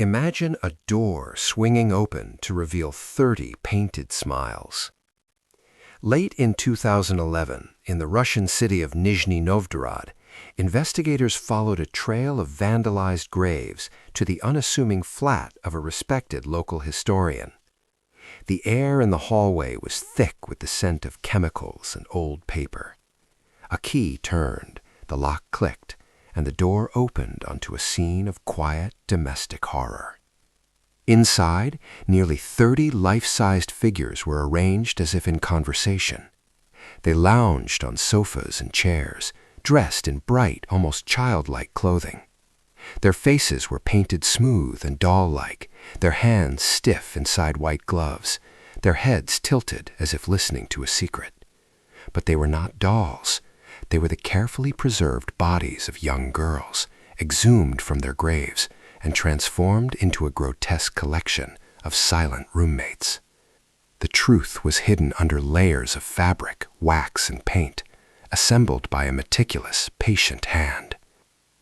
Imagine a door swinging open to reveal 30 painted smiles. Late in 2011, in the Russian city of Nizhny Novgorod, investigators followed a trail of vandalized graves to the unassuming flat of a respected local historian. The air in the hallway was thick with the scent of chemicals and old paper. A key turned, the lock clicked, and the door opened onto a scene of quiet domestic horror. Inside, nearly 30 life-sized figures were arranged as if in conversation. They lounged on sofas and chairs, dressed in bright, almost childlike clothing. Their faces were painted smooth and doll-like, their hands stiff inside white gloves, their heads tilted as if listening to a secret. But they were not dolls. They were the carefully preserved bodies of young girls, exhumed from their graves and transformed into a grotesque collection of silent roommates. The truth was hidden under layers of fabric, wax, and paint, assembled by a meticulous, patient hand.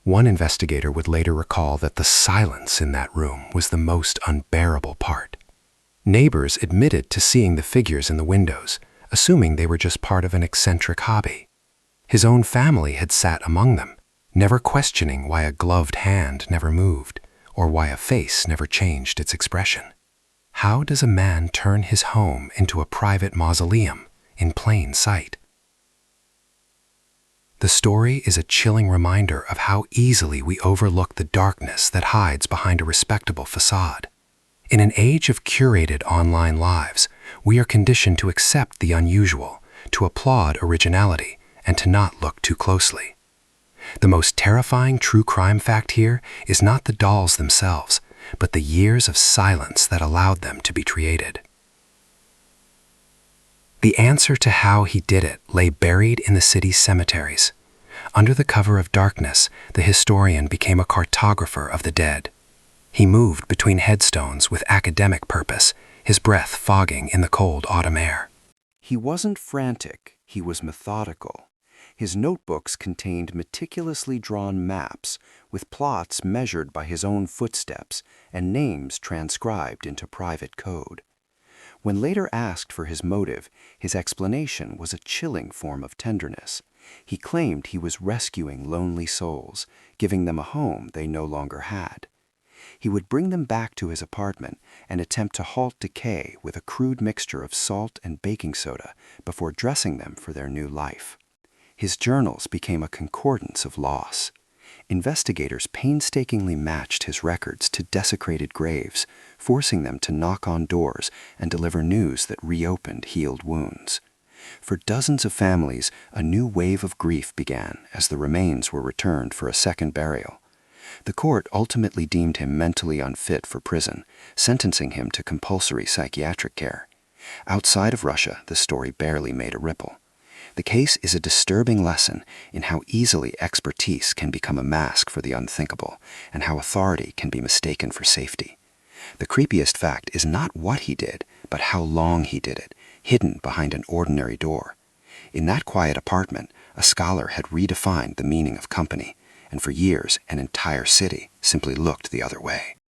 One investigator would later recall that the silence in that room was the most unbearable part. Neighbors admitted to seeing the figures in the windows, assuming they were just part of an eccentric hobby. His own family had sat among them, never questioning why a gloved hand never moved, or why a face never changed its expression. How does a man turn his home into a private mausoleum in plain sight? The story is a chilling reminder of how easily we overlook the darkness that hides behind a respectable facade. In an age of curated online lives, we are conditioned to accept the unusual, to applaud originality, and to not look too closely. The most terrifying true crime fact here is not the dolls themselves, but the years of silence that allowed them to be created. The answer to how he did it lay buried in the city's cemeteries. Under the cover of darkness, the historian became a cartographer of the dead. He moved between headstones with academic purpose, his breath fogging in the cold autumn air. He wasn't frantic, he was methodical. His notebooks contained meticulously drawn maps, with plots measured by his own footsteps and names transcribed into private code. When later asked for his motive, his explanation was a chilling form of tenderness. He claimed he was rescuing lonely souls, giving them a home they no longer had. He would bring them back to his apartment and attempt to halt decay with a crude mixture of salt and baking soda before dressing them for their new life. His journals became a concordance of loss. Investigators painstakingly matched his records to desecrated graves, forcing them to knock on doors and deliver news that reopened healed wounds. For dozens of families, a new wave of grief began as the remains were returned for a second burial. The court ultimately deemed him mentally unfit for prison, sentencing him to compulsory psychiatric care. Outside of Russia, the story barely made a ripple. The case is a disturbing lesson in how easily expertise can become a mask for the unthinkable, and how authority can be mistaken for safety. The creepiest fact is not what he did, but how long he did it, hidden behind an ordinary door. In that quiet apartment, a scholar had redefined the meaning of company, and for years an entire city simply looked the other way.